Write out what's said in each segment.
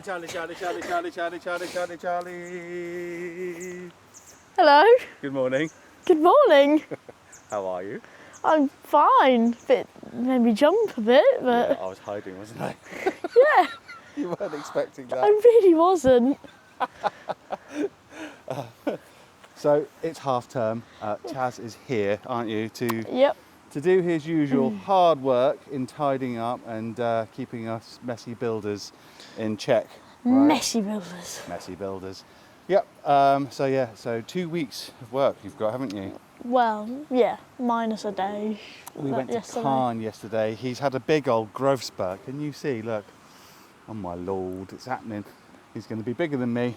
Charlie, Charlie, Charlie, Charlie, Charlie, Charlie, Charlie, Charlie, Charlie. Hello. Good morning. Good morning. How are you? I'm fine. Bit made me jump a bit, but Yeah, I was hiding, wasn't I? yeah, You weren't expecting that. I really wasn't. So it's half term. Chaz is here, aren't you, Yep. to do his usual hard work in tidying up and keeping us messy builders in check. Right? Messy builders. Messy builders. Yep. So 2 weeks of work you've got, haven't you? Well, yeah, minus a day. We went to Caen yesterday. He's had a big old growth spurt. Can you see? Look. Oh my lord, it's happening. He's going to be bigger than me.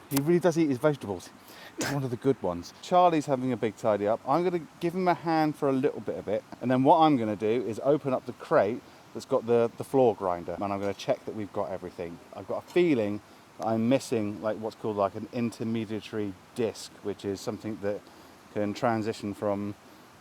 He really does eat his vegetables. He's one of the good ones. Charlie's having a big tidy up. I'm going to give him a hand for a little bit of it. And then what I'm going to do is open up the crate that's got the floor grinder. And I'm going to check that we've got everything. I've got a feeling that I'm missing like what's called like an intermediary disc, which is something that can transition from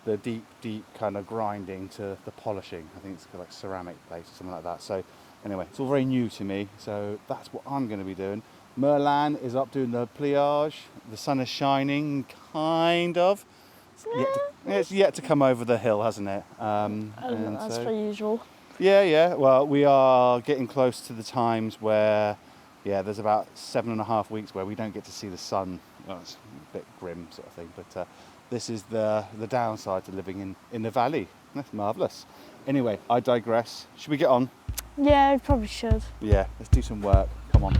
the deep kind of grinding to the polishing. I think it's like ceramic plate or something like that. So anyway, it's all very new to me, so that's what I'm going to be doing. Merlin is up doing the pliage. The sun is shining, kind of. It's yet to come over the hill, hasn't it? As per usual. Yeah. Well, we are getting close to the times where, there's about 7.5 weeks where we don't get to see the sun. Well, it's a bit grim sort of thing, but this is the downside to living in the valley. That's marvellous. Anyway, I digress. Should we get on? Yeah, we probably should. Yeah, let's do some work. Come on.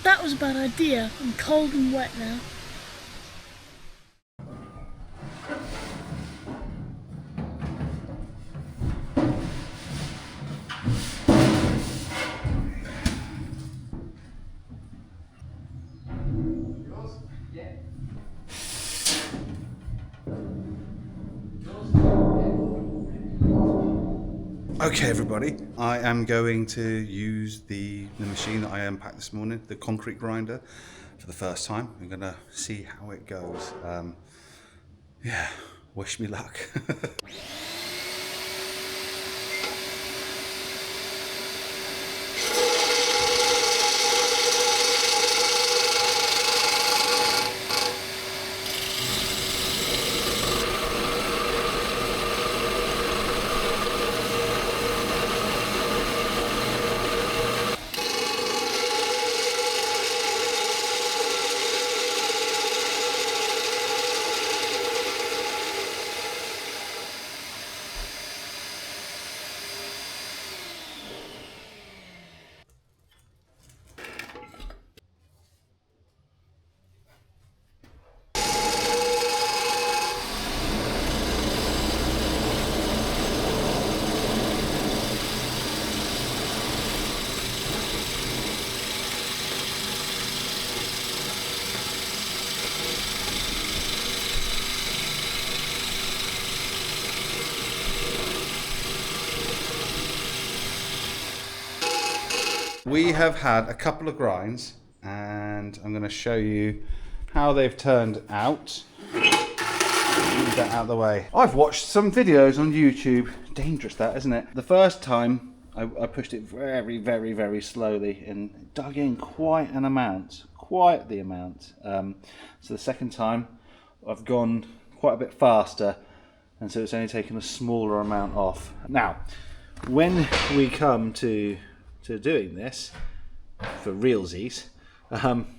That was a bad idea. I'm cold and wet now. Okay, everybody, I am going to use the machine that I unpacked this morning, the concrete grinder, for the first time. I'm going to see how it goes. Yeah, wish me luck. We have had a couple of grinds, and I'm going to show you how they've turned out. Move that out of the way. I've watched some videos on YouTube. Dangerous, that, isn't it? The first time I pushed it very, very, very slowly and dug in quite an amount, quite the amount. So the second time I've gone quite a bit faster, and so it's only taken a smaller amount off. Now, when we come to doing this for realsies,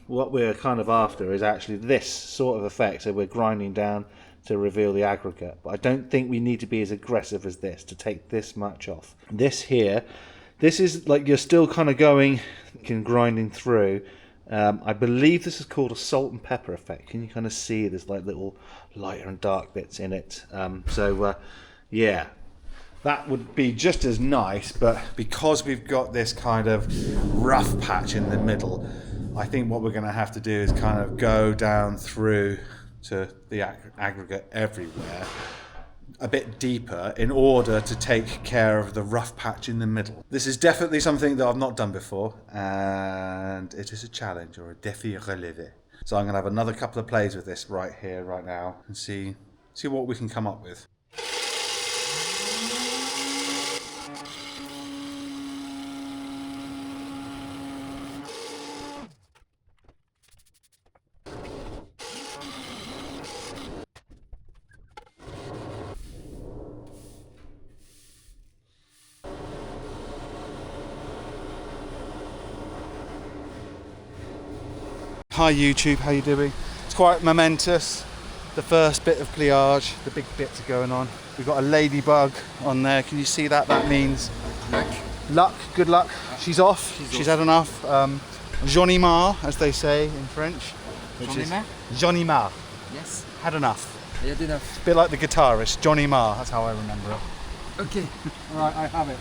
what we're kind of after is actually this sort of effect. So we're grinding down to reveal the aggregate, but I don't think we need to be as aggressive as this to take this much off. This here, this is like you're still kind of going and grinding through. I believe this is called a salt and pepper effect. Can you kind of see there's like little lighter and dark bits in it? Yeah, that would be just as nice, but because we've got this kind of rough patch in the middle, I think what we're going to have to do is kind of go down through to the aggregate everywhere a bit deeper in order to take care of the rough patch in the middle. This is definitely something that I've not done before, and it is a challenge, or a défi relevé. So I'm going to have another couple of plays with this right here, right now, and see what we can come up with. Hi YouTube, how you doing? It's quite momentous. The first bit of pliage, the big bits are going on. We've got a ladybug on there. Can you see that? That means luck, good luck. She's off. She's had enough. J'en ai marre, as they say in French. J'en ai marre. Yes. Had enough. I had enough. A bit like the guitarist, Johnny Marr. That's how I remember it. Okay. All right, I have it.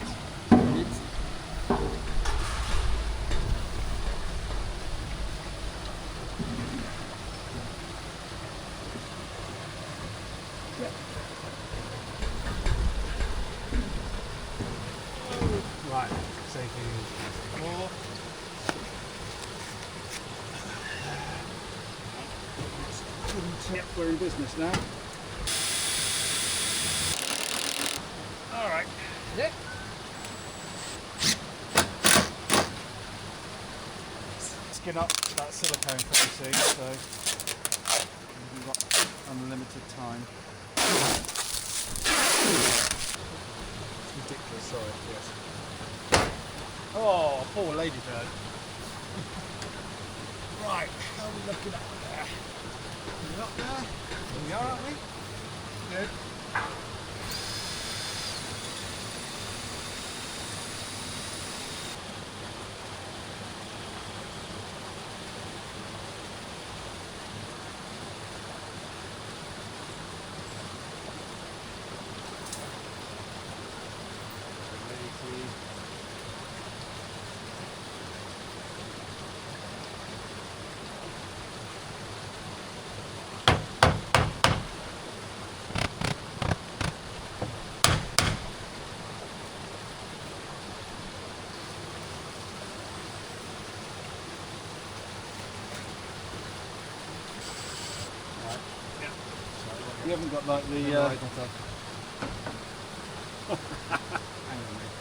Right, taking 4. Yep, we're in business now. All right. Yeah. Skin up that silicone pretty soon, so we've got unlimited time. It's ridiculous, sorry, yes. Oh, poor ladybird. Right, how are we looking up there? Are we up there? Here we are, aren't we? Good. You haven't got like the... No, I don't have. Hang on, mate.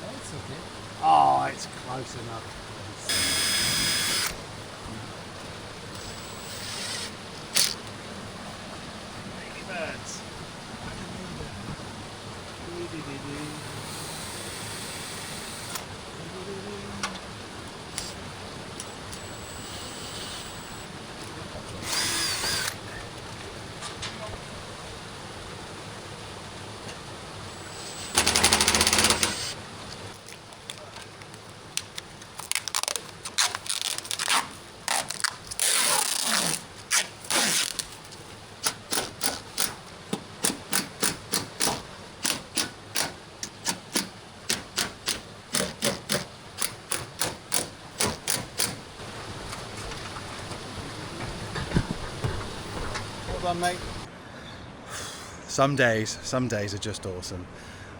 Oh, it's okay. Oh, it's close enough. Ladybirds. Well done, mate. Some days are just awesome.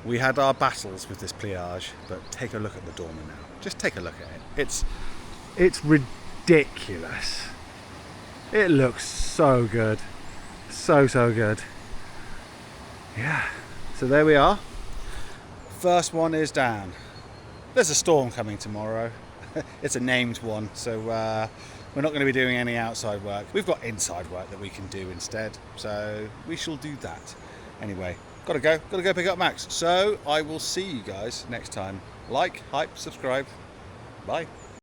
We had our battles with this pliage, but take a look at the dormer now. Just take a look at it. It's ridiculous. It looks so good. So good. Yeah. So there we are. First one is down. There's a storm coming tomorrow. It's a named one, so we're not going to be doing any outside work. We've got inside work that we can do instead, so we shall do that. Anyway, gotta go pick up Max. So I will see you guys next time. Like, hype, subscribe. Bye.